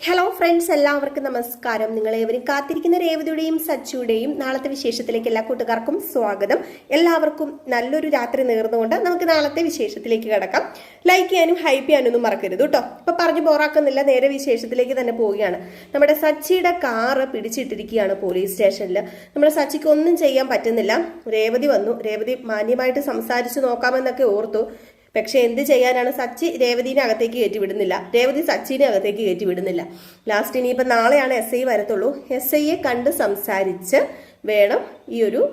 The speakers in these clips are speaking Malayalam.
ഹലോ ഫ്രണ്ട്സ്, എല്ലാവർക്കും നമസ്കാരം. നിങ്ങളേവരും കാത്തിരിക്കുന്ന രേവതിയുടെയും സച്ചിയുടെയും നാളത്തെ വിശേഷത്തിലേക്ക് എല്ലാ കൂട്ടുകാർക്കും സ്വാഗതം. എല്ലാവർക്കും നല്ലൊരു രാത്രി നേർന്നുകൊണ്ട് നമുക്ക് നാളത്തെ വിശേഷത്തിലേക്ക് കിടക്കാം. ലൈക്ക് ചെയ്യാനും ഹൈപ്പ് ചെയ്യാനൊന്നും മറക്കരുത് കേട്ടോ. ഇപ്പൊ പറഞ്ഞു ബോറാക്കുന്നില്ല, നേരെ വിശേഷത്തിലേക്ക് തന്നെ പോവുകയാണ്. നമ്മുടെ സച്ചിയുടെ കാറ് പിടിച്ചിട്ടിരിക്കുകയാണ് പോലീസ് സ്റ്റേഷനിൽ. നമ്മുടെ സച്ചിക്ക് ഒന്നും ചെയ്യാൻ പറ്റുന്നില്ല. രേവതി വന്നു. രേവതി മാന്യമായിട്ട് സംസാരിച്ചു നോക്കാമെന്നൊക്കെ ഓർത്തു. പക്ഷെ എന്ത് ചെയ്യാനാണ്, സച്ചി രേവതിനെ അകത്തേക്ക് കയറ്റി വിടുന്നില്ല, രേവതി സച്ചിനെ അകത്തേക്ക് കയറ്റി വിടുന്നില്ല. ലാസ്റ്റ് ഇനിയിപ്പോൾ നാളെയാണ് SI വരത്തുള്ളൂ. SIയെ കണ്ട് സംസാരിച്ച് വേണം ഈ ഒരു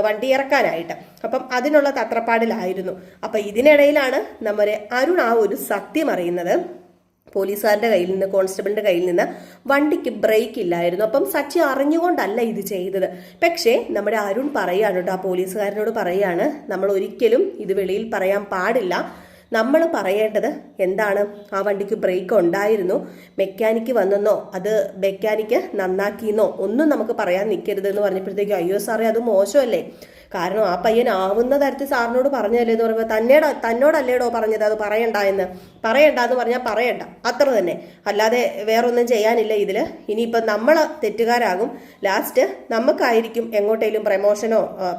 വണ്ടി ഇറക്കാനായിട്ട്. അപ്പം അതിനുള്ള തത്രപ്പാടിലായിരുന്നു. അപ്പം ഇതിനിടയിലാണ് നമ്മുടെ അരുൺ ആ ഒരു സത്യം അറിയുന്നത്. പോലീസുകാരുടെ കയ്യിൽ നിന്ന്, കോൺസ്റ്റബിളിന്റെ കയ്യിൽ നിന്ന് വണ്ടിക്ക് ബ്രേക്ക് ഇല്ലായിരുന്നു. അപ്പം സച്ചി അറിഞ്ഞുകൊണ്ടല്ല ഇത് ചെയ്തത്. പക്ഷേ നമ്മുടെ അരുൺ പറയാണ് കേട്ടോ, ആ പോലീസുകാരനോട് പറയാണ്, നമ്മൾ ഒരിക്കലും ഇത് വെളിയിൽ പറയാൻ പാടില്ല. നമ്മൾ പറയേണ്ടത് എന്താണ്, ആ വണ്ടിക്ക് ബ്രേക്ക് ഉണ്ടായിരുന്നു, മെക്കാനിക്ക് വന്നെന്നോ അത് മെക്കാനിക്ക് നന്നാക്കിയെന്നോ ഒന്നും നമുക്ക് പറയാൻ നിൽക്കരുതെന്ന് പറഞ്ഞപ്പോഴത്തേക്കും, അയ്യോ സാറേ അത് മോശമല്ലേ, കാരണം ആ പയ്യൻ ആവുന്ന തരത്തിൽ സാറിനോട് പറഞ്ഞല്ലേ എന്ന് പറയുമ്പോൾ, തന്നോടല്ലേടോ പറഞ്ഞത് അത് പറയണ്ടെന്ന് പറഞ്ഞാൽ പറയണ്ട, അത്ര തന്നെ, അല്ലാതെ വേറൊന്നും ചെയ്യാനില്ല ഇതിൽ. ഇനിയിപ്പം നമ്മൾ തെറ്റുകാരാകും. ലാസ്റ്റ് നമുക്കായിരിക്കും എങ്ങോട്ടേലും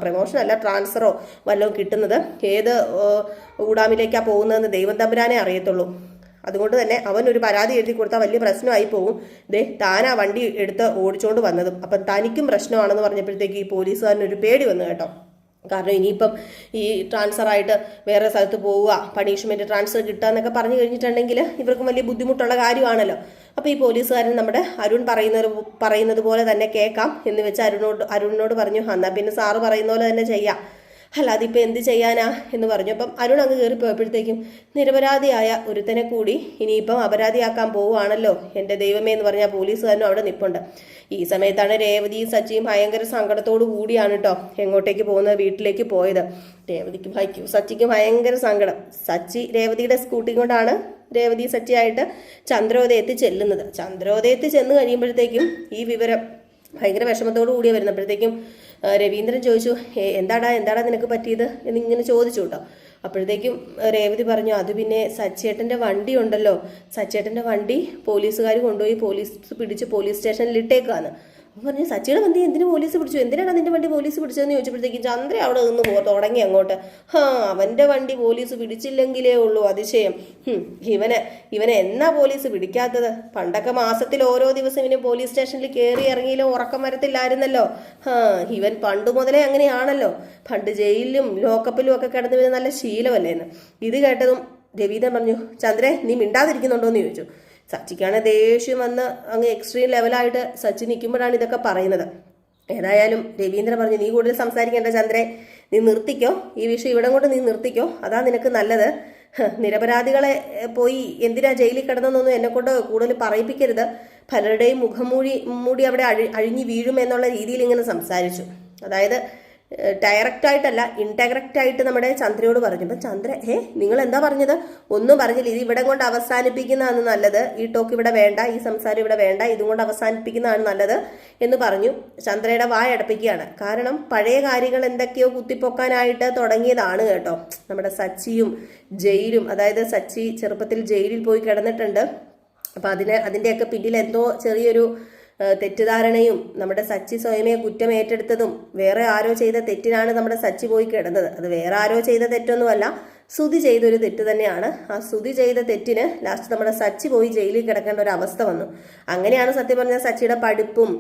പ്രമോഷനല്ല ട്രാൻസ്ഫറോ വല്ലതും കിട്ടുന്നത്. ഏത് ഊടാമിലേക്കാണ് പോകുന്നതെന്ന് ദൈവം തമ്പുരാനെ അറിയത്തുള്ളൂ. അതുകൊണ്ട് തന്നെ അവൻ ഒരു പരാതി എഴുതി കൊടുത്താൽ വലിയ പ്രശ്നമായി പോകും. താനാ വണ്ടി എടുത്ത് ഓടിച്ചോണ്ട് വന്നതും. അപ്പം തനിക്കും പ്രശ്നമാണെന്ന് പറഞ്ഞപ്പോഴത്തേക്ക് ഈ പോലീസുകാരനൊരു പേടി വന്നു കേട്ടോ. കാരണം ഇനിയിപ്പം ഈ ട്രാൻസ്ഫറായിട്ട് വേറെ സ്ഥലത്ത് പോവുക, പണിഷ്മെന്റ് ട്രാൻസ്ഫർ കിട്ടുക എന്നൊക്കെ പറഞ്ഞു കഴിഞ്ഞിട്ടുണ്ടെങ്കിൽ ഇവർക്കും വലിയ ബുദ്ധിമുട്ടുള്ള കാര്യമാണല്ലോ. അപ്പോൾ ഈ പോലീസുകാരൻ നമ്മുടെ അരുൺ പറയുന്നത് പോലെ തന്നെ കേൾക്കാം എന്ന് വെച്ച് അരുണിനോട് പറഞ്ഞു, എന്നാൽ പിന്നെ സാറ് പറയുന്ന പോലെ തന്നെ ചെയ്യാം, അല്ലാതെ ഇപ്പം എന്ത് ചെയ്യാനാ എന്ന് പറഞ്ഞു. അപ്പം അരുൺ അങ്ങ് കയറി പോയപ്പോഴത്തേക്കും നിരപരാധിയായ ഒരുത്തനെ കൂടി ഇനിയിപ്പം അപരാധിയാക്കാൻ പോവുകയാണല്ലോ എൻ്റെ ദൈവമേ എന്ന് പറഞ്ഞാൽ പോലീസുകാരനും അവിടെ നിൽപ്പുണ്ട്. ഈ സമയത്താണ് രേവതിയും സച്ചിയും ഭയങ്കര സങ്കടത്തോടു കൂടിയാണ് കേട്ടോ എങ്ങോട്ടേക്ക് പോകുന്നത്, വീട്ടിലേക്ക് പോയത്. സച്ചിക്ക് ഭയങ്കര സങ്കടം. സച്ചി രേവതിയുടെ സ്കൂട്ടി കൊണ്ടാണ് രേവതി സച്ചിയായിട്ട് ചന്ദ്രോദയത്തിൽ ചെല്ലുന്നത്. ചന്ദ്രോദയത്തിൽ ചെന്ന് കഴിയുമ്പോഴത്തേക്കും ഈ വിവരം ഭയങ്കര വിഷമത്തോടു കൂടി വരുന്നപ്പോഴത്തേക്കും രവീന്ദ്രൻ ചോദിച്ചു, എന്താടാ നിനക്ക് പറ്റിയത് എന്നിങ്ങനെ ചോദിച്ചു കേട്ടോ. അപ്പോഴത്തേക്കും രേവതി പറഞ്ഞു, അത് പിന്നെ സച്ചേട്ടൻ്റെ വണ്ടി ഉണ്ടല്ലോ, സച്ചേട്ടൻ്റെ വണ്ടി പോലീസുകാർ കൊണ്ടുപോയി പിടിച്ച് പോലീസ് സ്റ്റേഷനിൽ ഇട്ടേക്കാന്ന്. അപ്പം പറഞ്ഞു, സച്ചിയുടെ വണ്ടി എന്തിനു പോലീസ് പിടിച്ചു, എന്തിനാണ് നിന്റെ വണ്ടി പോലീസ് പിടിച്ചതെന്ന് ചോദിച്ചപ്പോഴത്തേക്കും ചന്ദ്ര അവിടെ നിന്ന് തുടങ്ങി അങ്ങോട്ട്. അവൻ്റെ വണ്ടി പോലീസ് പിടിച്ചില്ലെങ്കിലേ ഉള്ളൂ അതിശയം. ഇവനെ എന്നാ പോലീസ് പിടിക്കാത്തത്? പണ്ടൊക്കെ മാസത്തിൽ ഓരോ ദിവസം ഇവന് പോലീസ് സ്റ്റേഷനിൽ കയറി ഇറങ്ങിയില്ലോ ഉറക്കം വരത്തില്ലായിരുന്നല്ലോ. ഇവൻ പണ്ട് മുതലേ അങ്ങനെയാണല്ലോ, പണ്ട് ജയിലിലും ലോക്കപ്പിലും ഒക്കെ കിടന്ന് ഇവന് നല്ല ശീലമല്ലേന്ന്. ഇത് കേട്ടതും രവീന്ദ്രൻ പറഞ്ഞു, ചന്ദ്രേ നീ മിണ്ടാതിരിക്കുന്നുണ്ടോ എന്ന് ചോദിച്ചു. സച്ചിക്കാണ് ദേഷ്യം വന്ന് അങ്ങ് എക്സ്ട്രീം ലെവലായിട്ട് സച്ചി നിൽക്കുമ്പോഴാണ് ഇതൊക്കെ പറയുന്നത്. ഏതായാലും രവീന്ദ്രൻ പറഞ്ഞു, നീ കൂടുതൽ സംസാരിക്കേണ്ട ചന്ദ്രേ, നീ നിർത്തിക്കോ, ഈ വിഷയം ഇവിടെ കൊണ്ട് നീ നിർത്തിക്കോ, അതാ നിനക്ക് നല്ലത്. നിരപരാധികളെ പോയി എന്തിനാ ജയിലിൽ കിടന്നെന്നൊന്നും എന്നെ കൊണ്ട് കൂടുതൽ പറയിപ്പിക്കരുത്. പലരുടെയും മുഖം മൂടി അവിടെ അഴിഞ്ഞു വീഴുമെന്നുള്ള രീതിയിൽ ഇങ്ങനെ സംസാരിച്ചു. അതായത് ഡയറക്റ്റായിട്ടല്ല, ഇൻഡയറക്റ്റ് ആയിട്ട് നമ്മുടെ ചന്ദ്രയോട് പറഞ്ഞു. അപ്പം ചന്ദ്ര, നിങ്ങൾ എന്താ പറഞ്ഞത്? ഒന്നും പറഞ്ഞില്ല, ഇത് ഇവിടെ കൊണ്ട് അവസാനിപ്പിക്കുന്നതാണ് നല്ലത്, ഈ ടോക്ക് ഇവിടെ വേണ്ട, ഈ സംസാരം ഇവിടെ വേണ്ട, ഇതും കൊണ്ട് അവസാനിപ്പിക്കുന്നതാണ് നല്ലത് എന്ന് പറഞ്ഞു. ചന്ദ്രയുടെ വായടപ്പിക്കുകയാണ്. കാരണം പഴയ കാര്യങ്ങൾ എന്തൊക്കെയോ കുത്തിപ്പൊക്കാനായിട്ട് തുടങ്ങിയതാണ് കേട്ടോ. നമ്മുടെ സച്ചിയും ജയിലും, അതായത് സച്ചി ചെറുപ്പത്തിൽ ജയിലിൽ പോയി കിടന്നിട്ടുണ്ട്. അപ്പം അതിൻ്റെയൊക്കെ പിന്നിൽ എന്തോ ചെറിയൊരു തെറ്റിദ്ധാരണയും, നമ്മുടെ സച്ചി സ്വയമേ കുറ്റം ഏറ്റെടുത്തതും, വേറെ ആരോ ചെയ്ത തെറ്റിനാണ് നമ്മുടെ സച്ചി പോയി കിടന്നത്. അത് വേറെ ആരോ ചെയ്ത തെറ്റൊന്നുമല്ല, സുധി ചെയ്തൊരു തെറ്റ് തന്നെയാണ്. ആ സുധി ചെയ്ത തെറ്റിന് ലാസ്റ്റ് നമ്മുടെ സച്ചി പോയി ജയിലിൽ കിടക്കേണ്ട ഒരു അവസ്ഥ വന്നു. അങ്ങനെയാണ് സത്യം പറഞ്ഞാൽ സച്ചിയുടെ പഠിപ്പും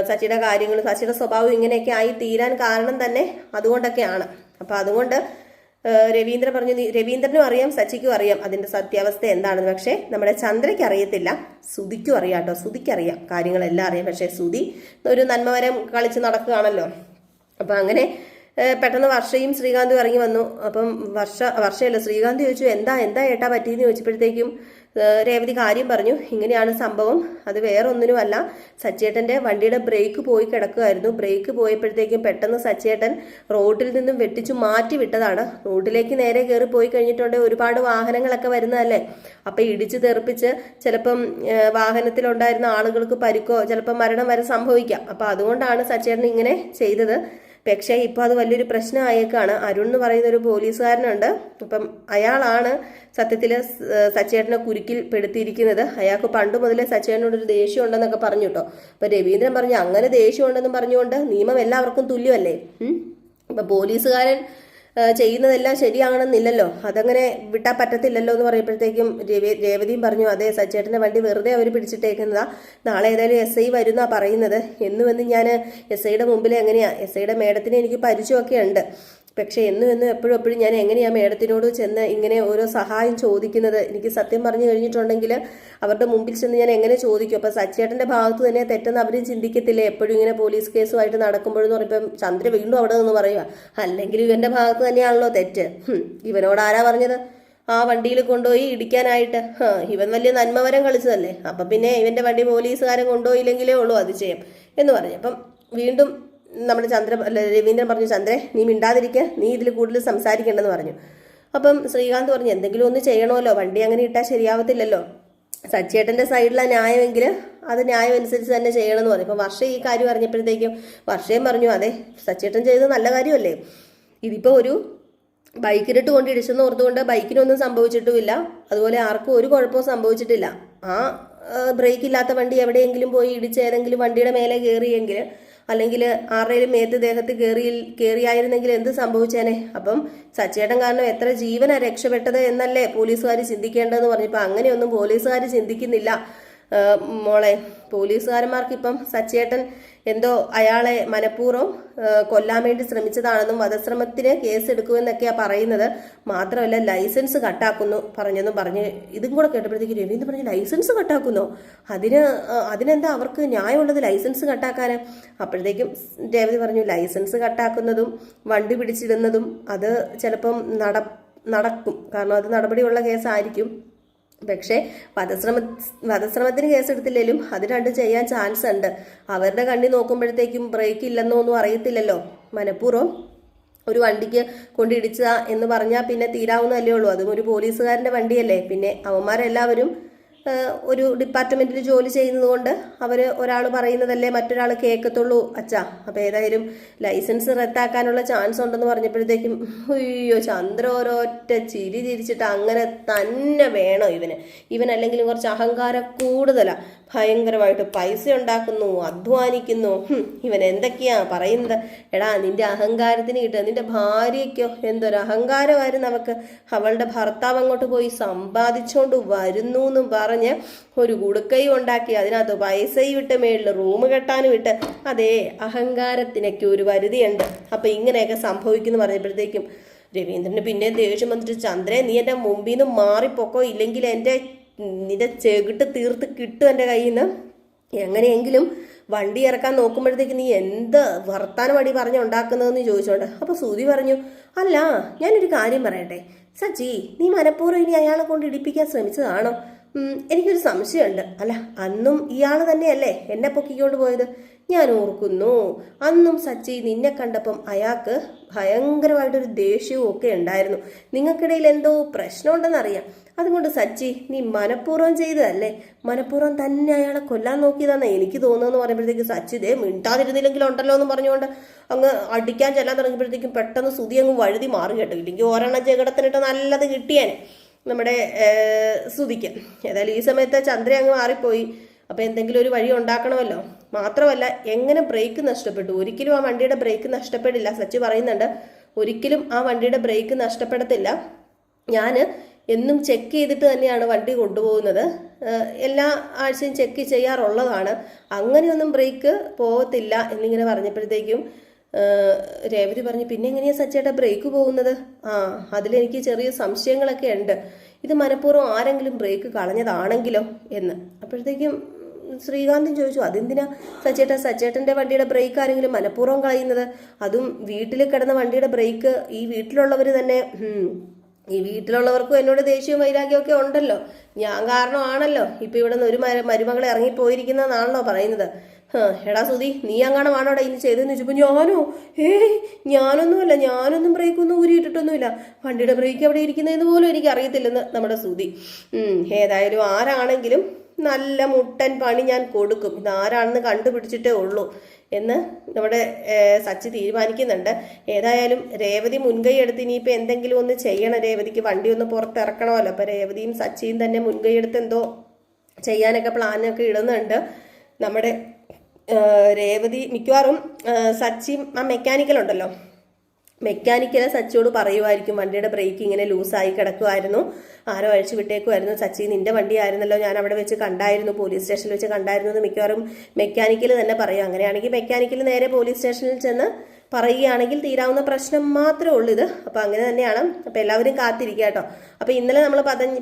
സച്ചിയുടെ കാര്യങ്ങളും സച്ചിയുടെ സ്വഭാവം ഇങ്ങനെയൊക്കെ ആയി തീരാൻ കാരണം തന്നെ അതുകൊണ്ടൊക്കെയാണ്. അപ്പം അതുകൊണ്ട് രവീന്ദ്രൻ പറഞ്ഞു, രവീന്ദ്രനും അറിയാം സച്ചിക്കും അറിയാം അതിൻ്റെ സത്യാവസ്ഥ എന്താണെന്ന്. പക്ഷേ നമ്മുടെ ചന്ദ്രയ്ക്ക് അറിയത്തില്ല, സുധിക്കും അറിയാം കേട്ടോ. സുധിക്കറിയാം, കാര്യങ്ങളെല്ലാം അറിയാം. പക്ഷേ സുധി ഒരു നന്മവരം കളിച്ച് നടക്കുകയാണല്ലോ. അപ്പം അങ്ങനെ പെട്ടെന്ന് വർഷയും ശ്രീകാന്തും ഇറങ്ങി വന്നു. അപ്പം വർഷയല്ല ശ്രീകാന്ത് ചോദിച്ചു, എന്താ ഏട്ടാ പറ്റിയെന്ന് ചോദിച്ചപ്പോഴത്തേക്കും രേവതി കാര്യം പറഞ്ഞു. ഇങ്ങനെയാണ് സംഭവം, അത് വേറെ ഒന്നിനുമല്ല, സച്ചേട്ടൻ്റെ വണ്ടിയുടെ ബ്രേക്ക് പോയി കിടക്കുമായിരുന്നു. ബ്രേക്ക് പോയപ്പോഴത്തേക്കും പെട്ടെന്ന് സച്ചേട്ടൻ റോഡിൽ നിന്നും വെട്ടിച്ചു മാറ്റി വിട്ടതാണ്. റോഡിലേക്ക് നേരെ കയറി പോയി കഴിഞ്ഞിട്ടുണ്ടെങ്കിൽ ഒരുപാട് വാഹനങ്ങളൊക്കെ വരുന്നതല്ലേ, അപ്പം ഇടിച്ച് തെറിപ്പിച്ച് ചിലപ്പം വാഹനത്തിലുണ്ടായിരുന്ന ആളുകൾക്ക് പരിക്കോ ചിലപ്പം മരണം വരെ സംഭവിക്കാം. അപ്പം അതുകൊണ്ടാണ് സച്ചേട്ടൻ ഇങ്ങനെ ചെയ്തത്. പക്ഷേ ഇപ്പോൾ അത് വലിയൊരു പ്രശ്നമായേക്കാണ്. അരുൺ എന്ന് പറയുന്ന ഒരു പോലീസുകാരനുണ്ട്. അപ്പം അയാളാണ് സത്യത്തിൽ സച്ചേട്ടനെ കുരുക്കിൽ പെടുത്തിയിരിക്കുന്നത്. അയാൾക്ക് പണ്ട് മുതലേ സച്ചേട്ടനോട് ഒരു ദേഷ്യം ഉണ്ടെന്നൊക്കെ പറഞ്ഞു കേട്ടോ. അപ്പം രവീന്ദ്രൻ പറഞ്ഞു അങ്ങനെ ദേഷ്യം ഉണ്ടെന്നും പറഞ്ഞുകൊണ്ട് നിയമം എല്ലാവർക്കും തുല്യമല്ലേ. അപ്പം പോലീസുകാരൻ ചെയ്യുന്നതെല്ലാം ശരിയാകണമെന്നില്ലല്ലോ, അതങ്ങനെ വിട്ടാൽ പറ്റത്തില്ലല്ലോ എന്ന് പറയുമ്പോഴത്തേക്കും രേവതിയും പറഞ്ഞു അതെ സച്ചേട്ടൻ്റെ വണ്ടി വെറുതെ അവർ പിടിച്ചിട്ടേക്കുന്നതാ, നാളെ ഏതായാലും SI വരുന്നാ പറയുന്നത്. എന്നുവെന്ന് ഞാൻ SIയുടെ മുമ്പിൽ എങ്ങനെയാ, SIയുടെ മേഡത്തിന് എനിക്ക് പരിചയമൊക്കെ ഉണ്ട്, പക്ഷെ എന്നും എപ്പോഴും ഞാൻ എങ്ങനെയാ മേഡത്തിനോട് ചെന്ന് ഇങ്ങനെ ഓരോ സഹായം ചോദിക്കുന്നത്? എനിക്ക് സത്യം പറഞ്ഞു കഴിഞ്ഞിട്ടുണ്ടെങ്കിൽ അവരുടെ മുമ്പിൽ ചെന്ന് ഞാൻ എങ്ങനെ ചോദിക്കും? അപ്പം സച്ചേട്ടൻ്റെ ഭാഗത്ത് തന്നെ തെറ്റെന്ന് അവരും ചിന്തിക്കത്തില്ലേ? എപ്പോഴും ഇങ്ങനെ പോലീസ് കേസുമായിട്ട് നടക്കുമ്പോഴെന്ന് പറയുമ്പം ചന്ദ്ര വീണ്ടും അവിടെ നിന്ന് പറയുക അല്ലെങ്കിൽ ഇവൻ്റെ ഭാഗത്ത് തന്നെയാണല്ലോ തെറ്റ്. ഇവനോട് ആരാ പറഞ്ഞത് ആ വണ്ടിയിൽ കൊണ്ടുപോയി ഇടിക്കാനായിട്ട്? ഇവൻ വലിയ നന്മവരം കളിച്ചതല്ലേ, അപ്പം പിന്നെ ഇവൻ്റെ വണ്ടി പോലീസുകാരൻ കൊണ്ടുപോയില്ലെങ്കിലേ ഉള്ളൂ അതിശയം എന്ന് പറഞ്ഞു. അപ്പം വീണ്ടും നമ്മുടെ രവീന്ദ്രൻ പറഞ്ഞു ചന്ദ്രേ നീ മിണ്ടാതിരിക്കുക, നീ ഇതിൽ കൂടുതൽ സംസാരിക്കേണ്ടെന്ന് പറഞ്ഞു. അപ്പം ശ്രീകാന്ത് പറഞ്ഞു എന്തെങ്കിലും ഒന്ന് ചെയ്യണമല്ലോ, വണ്ടി അങ്ങനെ ഇട്ടാൽ ശരിയാവത്തില്ലല്ലോ, സച്ചേട്ടൻ്റെ സൈഡിലാണ് ന്യായമെങ്കിൽ അത് ന്യായം അനുസരിച്ച് തന്നെ ചെയ്യണമെന്ന് പറഞ്ഞു. അപ്പം വർഷ ഈ കാര്യം അറിഞ്ഞപ്പോഴത്തേക്കും വർഷയും പറഞ്ഞു അതെ സച്ചേട്ടൻ ചെയ്തത് നല്ല കാര്യമല്ലേ, ഇതിപ്പോൾ ഒരു ബൈക്കിലിട്ട് കൊണ്ട് ഇടിച്ചെന്ന് ഓർത്തുകൊണ്ട് ബൈക്കിനൊന്നും സംഭവിച്ചിട്ടുമില്ല, അതുപോലെ ആർക്കും ഒരു കുഴപ്പവും സംഭവിച്ചിട്ടില്ല. ആ ബ്രേക്ക് ഇല്ലാത്ത വണ്ടി എവിടെയെങ്കിലും പോയി ഇടിച്ച് ഏതെങ്കിലും വണ്ടിയുടെ മേലെ കയറിയെങ്കിൽ അല്ലെങ്കിൽ ആരുടെയും മേത്ത് ദേഹത്ത് കയറിയായിരുന്നെങ്കിൽ എന്ത് സംഭവിച്ചേനെ? അപ്പം സച്ചേട്ടൻ കാരണം എത്ര ജീവനാണ് രക്ഷപ്പെട്ടത് എന്നല്ലേ പോലീസുകാർ ചിന്തിക്കേണ്ടതെന്ന് പറഞ്ഞപ്പോൾ അങ്ങനെയൊന്നും പോലീസുകാർ ചിന്തിക്കുന്നില്ല മോളെ. പോലീസുകാരന്മാർക്ക് ഇപ്പം സച്ചേട്ടൻ എന്തോ അയാളെ മനഃപൂർവ്വം കൊല്ലാൻ വേണ്ടി ശ്രമിച്ചതാണെന്നും വധശ്രമത്തിന് കേസ് എടുക്കുമെന്നൊക്കെയാണ് പറയുന്നത്. മാത്രമല്ല ലൈസൻസ് കട്ടാക്കുന്നു പറഞ്ഞെന്നും പറഞ്ഞ് ഇതും കൂടെ കേട്ടപ്പോഴത്തേക്ക് രവീന്ദ്രൻ പറഞ്ഞു ലൈസൻസ് കട്ടാക്കുന്നോ? അതിനെന്താ അവർക്ക് ന്യായമുള്ളത് ലൈസൻസ് കട്ടാക്കാൻ? അപ്പോഴത്തേക്കും രേവതി പറഞ്ഞു ലൈസൻസ് കട്ടാക്കുന്നതും വണ്ടി പിടിച്ചിടുന്നതും അത് ചിലപ്പം നടക്കും, കാരണം അത് നടപടിയുള്ള കേസായിരിക്കും. പക്ഷേ വധശ്രമത്തിന് കേസെടുത്തില്ലെങ്കിലും അത് രണ്ടും ചെയ്യാൻ ചാൻസ് ഉണ്ട്. അവരുടെ കണ്ണി നോക്കുമ്പോഴത്തേക്കും ബ്രേക്ക് ഇല്ലെന്നോ ഒന്നും അറിയത്തില്ലല്ലോ, മനഃപൂർവ്വം ഒരു വണ്ടിക്ക് കൊണ്ടിടിച്ച എന്ന് പറഞ്ഞാൽ പിന്നെ തീരാവുന്നതല്ലേ ഉള്ളൂ. അതും ഒരു പോലീസുകാരൻ്റെ വണ്ടിയല്ലേ. പിന്നെ അവന്മാരെല്ലാവരും ഒരു ഡിപ്പാർട്ട്മെന്റിൽ ജോലി ചെയ്യുന്നത് കൊണ്ട് അവർ ഒരാൾ പറയുന്നതല്ലേ മറ്റൊരാൾ കേൾക്കത്തുള്ളൂ അച്ഛാ. അപ്പോൾ ഏതായാലും ലൈസൻസ് റദ്ദാക്കാനുള്ള ചാൻസ് ഉണ്ടെന്ന് പറഞ്ഞപ്പോഴത്തേക്കും അയ്യോ ചന്ദ്ര ഓരോറ്റ ചിരി ചിരിച്ചിട്ട് അങ്ങനെ തന്നെ വേണോ ഇവൻ അല്ലെങ്കിൽ കുറച്ച് അഹങ്കാരം കൂടുതലാണ്, ഭയങ്കരമായിട്ട് പൈസ ഉണ്ടാക്കുന്നു, അധ്വാനിക്കുന്നു. ഇവൻ എന്തൊക്കെയാ പറയുന്നത്? എടാ നിന്റെ അഹങ്കാരത്തിന് കിട്ടുക, നിന്റെ ഭാര്യയ്ക്കോ എന്തൊരു അഹങ്കാരമായിരുന്നു അവൾക്ക്. അവളുടെ ഭർത്താവ് അങ്ങോട്ട് പോയി സമ്പാദിച്ചുകൊണ്ട് വരുന്നു എന്നും പറഞ്ഞ് ഒരു കുടുക്കയും ഉണ്ടാക്കി അതിനകത്ത് പൈസയും ഇട്ട് മേളിൽ റൂം കെട്ടാനും ഇട്ട്. അതേ അഹങ്കാരത്തിനൊക്കെ ഒരു പരിധിയുണ്ട്. അപ്പം ഇങ്ങനെയൊക്കെ സംഭവിക്കുന്നു പറഞ്ഞപ്പോഴത്തേക്കും രവീന്ദ്രന് പിന്നെ ദേഷ്യം വന്നിട്ട് ചന്ദ്രേ നീ എൻ്റെ മുമ്പിൽ നിന്ന് മാറിപ്പോക്കോ, ഇല്ലെങ്കിൽ നിന്റെ ചെകിട്ട് തീർത്ത് കിട്ടും എൻ്റെ കയ്യിൽ നിന്ന്. എങ്ങനെയെങ്കിലും വണ്ടി ഇറക്കാൻ നോക്കുമ്പോഴത്തേക്ക് നീ എന്ത് വർത്താനം അടി പറഞ്ഞുണ്ടാക്കുന്നതെന്ന് ചോദിച്ചോണ്ട്. അപ്പോൾ സുധി പറഞ്ഞു അല്ല ഞാനൊരു കാര്യം പറയട്ടെ സച്ചി, നീ മനഃപൂർവ്വം ഇനി അയാളെ കൊണ്ട് ഇടിപ്പിക്കാൻ ശ്രമിച്ചതാണോ? എനിക്കൊരു സംശയമുണ്ട്. അല്ല അന്നും ഇയാൾ തന്നെയല്ലേ എന്നെ പൊക്കിക്കൊണ്ട് പോയത്? ഞാൻ ഓർക്കുന്നു അന്നും സച്ചി നിന്നെ കണ്ടപ്പം അയാൾക്ക് ഭയങ്കരമായിട്ടൊരു ദേഷ്യവും ഒക്കെ ഉണ്ടായിരുന്നു. നിങ്ങൾക്കിടയിൽ എന്തോ പ്രശ്നമുണ്ടെന്നറിയാം. അതുകൊണ്ട് സച്ചി നീ മനഃപൂർവ്വം ചെയ്തതല്ലേ, മനഃപൂർവ്വം തന്നെ അയാളെ കൊല്ലാൻ നോക്കിയതാണെന്ന് എനിക്ക് തോന്നുന്നു പറയുമ്പോഴത്തേക്ക് സച്ചി ദേ മിണ്ടാതിരുന്നില്ലെങ്കിലും ഉണ്ടല്ലോ എന്ന് പറഞ്ഞുകൊണ്ട് അങ്ങ് അടിക്കാൻ ചെല്ലാൻ തുടങ്ങിയപ്പോഴത്തേക്കും പെട്ടെന്ന് സുധി അങ്ങ് വഴുതി മാറി കേട്ടോ. ഇല്ലെങ്കിൽ ഒരെണ്ണം ജഗടത്തിനിട്ട് നല്ലത് കിട്ടിയാനെ നമ്മുടെ സുധിക്ക്. ഏതായാലും ഈ സമയത്ത് ചന്ദ്ര അങ്ങ് മാറിപ്പോയി. അപ്പം എന്തെങ്കിലും ഒരു വഴി ഉണ്ടാക്കണമല്ലോ. മാത്രമല്ല എങ്ങനെ ബ്രേക്ക് നഷ്ടപ്പെട്ടു? ഒരിക്കലും ആ വണ്ടിയുടെ ബ്രേക്ക് നഷ്ടപ്പെടില്ല. സച്ചി പറയുന്നുണ്ട് ഒരിക്കലും ആ വണ്ടിയുടെ ബ്രേക്ക് നഷ്ടപ്പെടത്തില്ല. ഞാൻ എന്നും ചെക്ക് ചെയ്തിട്ട് തന്നെയാണ് വണ്ടി കൊണ്ടുപോകുന്നത്, എല്ലാ ആഴ്ചയും ചെക്ക് ചെയ്യാറുള്ളതാണ്, അങ്ങനെയൊന്നും ബ്രേക്ക് പോകത്തില്ല എന്നിങ്ങനെ പറഞ്ഞപ്പോഴത്തേക്കും രേവതി പറഞ്ഞു പിന്നെ എങ്ങനെയാണ് സച്ചേട്ടാ ബ്രേക്ക് പോകുന്നത്? അതിലെനിക്ക് ചെറിയ സംശയങ്ങളൊക്കെ ഉണ്ട്. ഇത് മനഃപൂർവ്വം ആരെങ്കിലും ബ്രേക്ക് കളഞ്ഞതാണെങ്കിലോ എന്ന്. അപ്പോഴത്തേക്കും ശ്രീകാന്തും ചോദിച്ചു അതെന്തിനാ സച്ചേട്ടൻ്റെ വണ്ടിയുടെ ബ്രേക്ക് ആരെങ്കിലും മനഃപൂർവ്വം കളയുന്നത്? അതും വീട്ടിൽ കിടന്ന വണ്ടിയുടെ ബ്രേക്ക് ഈ വീട്ടിലുള്ളവർ തന്നെ. ഈ വീട്ടിലുള്ളവർക്കും എന്നോട് ദേഷ്യവും വൈരാഗ്യമൊക്കെ ഉണ്ടല്ലോ, ഞാൻ കാരണമാണല്ലോ ഇപ്പം ഇവിടെ നിന്ന് ഒരു മരുമകൾ ഇറങ്ങിപ്പോയിരിക്കുന്നതെന്നാണല്ലോ പറയുന്നത്. എടാ സുധി നീ അങ്ങാണമാണോടാ ഇനി ചെയ്തെന്ന് ചോദിച്ചപ്പോൾ ഞാനോ ഞാനൊന്നും ബ്രേക്കൊന്നും ഊരിയിട്ടിട്ടൊന്നുമില്ല, വണ്ടിയുടെ ബ്രേക്ക് എവിടെ ഇരിക്കുന്നതെന്ന് പോലും എനിക്ക് അറിയത്തില്ലെന്ന് നമ്മുടെ സുധി. ഏതായാലും ആരാണെങ്കിലും നല്ല മുട്ടൻ പണി ഞാൻ കൊടുക്കും, ഇതാരാണെന്ന് കണ്ടുപിടിച്ചിട്ടേ ഉള്ളൂ എന്ന് നമ്മുടെ സച്ചി തീരുമാനിക്കുന്നുണ്ട്. ഏതായാലും രേവതി മുൻകൈ എടുത്ത് ഇനിയിപ്പോൾ എന്തെങ്കിലും ഒന്ന് ചെയ്യണം, രേവതിക്ക് വണ്ടി ഒന്ന് പുറത്തിറക്കണമല്ലോ. അപ്പോൾ രേവതിയും സച്ചിയും തന്നെ മുൻകൈ എടുത്ത് എന്തോ ചെയ്യാനൊക്കെ പ്ലാനൊക്കെ ഇടുന്നുണ്ട്. നമ്മുടെ രേവതി മിക്കവാറും സച്ചിയും ആ മെക്കാനിക്കൽ ഉണ്ടല്ലോ, മെക്കാനിക്കല് സച്ചിയോട് പറയുമായിരിക്കും വണ്ടിയുടെ ബ്രേക്ക് ഇങ്ങനെ ലൂസായി കിടക്കുമായിരുന്നു, ആരോ അഴിച്ചു വിട്ടേക്കുമായിരുന്നു, സച്ചി നിന്റെ വണ്ടി ആയിരുന്നല്ലോ, ഞാൻ അവിടെ വെച്ച് കണ്ടായിരുന്നു, പോലീസ് സ്റ്റേഷനിൽ വെച്ച് കണ്ടായിരുന്നു എന്ന് മിക്കവാറും മെക്കാനിക്കൽ തന്നെ പറയും. അങ്ങനെയാണെങ്കിൽ മെക്കാനിക്കൽ നേരെ പോലീസ് സ്റ്റേഷനിൽ ചെന്ന് പറയുകയാണെങ്കിൽ തീരാവുന്ന പ്രശ്നം മാത്രമേ ഉള്ളൂ ഇത്. അപ്പോൾ അങ്ങനെ തന്നെയാണ്. അപ്പോൾ എല്ലാവരും കാത്തിരിക്കുക കേട്ടോ. അപ്പോൾ ഇന്നലെ നമ്മൾ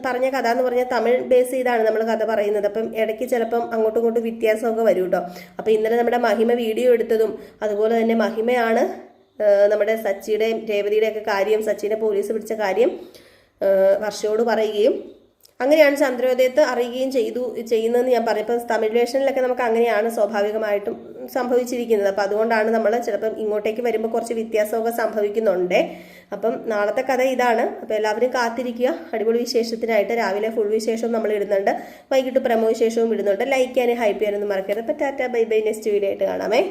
പറഞ്ഞ കഥ എന്ന് പറഞ്ഞാൽ തമിഴ് ബേസ് ചെയ്താണ് നമ്മൾ കഥ പറയുന്നത്. അപ്പം ഇടയ്ക്ക് ചിലപ്പം അങ്ങോട്ടും ഇങ്ങോട്ടും വ്യത്യാസമൊക്കെ വരും കേട്ടോ. അപ്പോൾ ഇന്നലെ നമ്മുടെ മഹിമ വീഡിയോ എടുത്തതും അതുപോലെ തന്നെ മഹിമയാണ് നമ്മുടെ സച്ചിയുടെയും രേവതിയുടെ ഒക്കെ കാര്യം, സച്ചിനെ പോലീസ് പിടിച്ച കാര്യം വർഷയോട് പറയുകയും അങ്ങനെയാണ് ചന്ദ്രോദയത്ത് അറിയുകയും ചെയ്യുന്നതെന്ന് ഞാൻ പറയും. ഇപ്പം തമിഴ് വേഷനിലൊക്കെ നമുക്ക് അങ്ങനെയാണ് സ്വാഭാവികമായിട്ടും സംഭവിച്ചിരിക്കുന്നത്. അപ്പം അതുകൊണ്ടാണ് നമ്മൾ ചിലപ്പം ഇങ്ങോട്ടേക്ക് വരുമ്പോൾ കുറച്ച് വ്യത്യാസമൊക്കെ സംഭവിക്കുന്നുണ്ട്. അപ്പം നാളത്തെ കഥ ഇതാണ്. അപ്പോൾ എല്ലാവരും കാത്തിരിക്കുക. അടിപൊളി വിശേഷത്തിനായിട്ട് രാവിലെ ഫുൾ വിശേഷവും നമ്മൾ ഇടുന്നുണ്ട്, വൈകിട്ട് പ്രമോ വിശേഷവും ഇടുന്നുണ്ട്. ലൈക്ക് ചെയ്യാനും ഹൈപ്പ് ചെയ്യാനൊന്നും മറക്കരുത്. അപ്പം Tata bye bye, next video ആയിട്ട് കാണാമേ.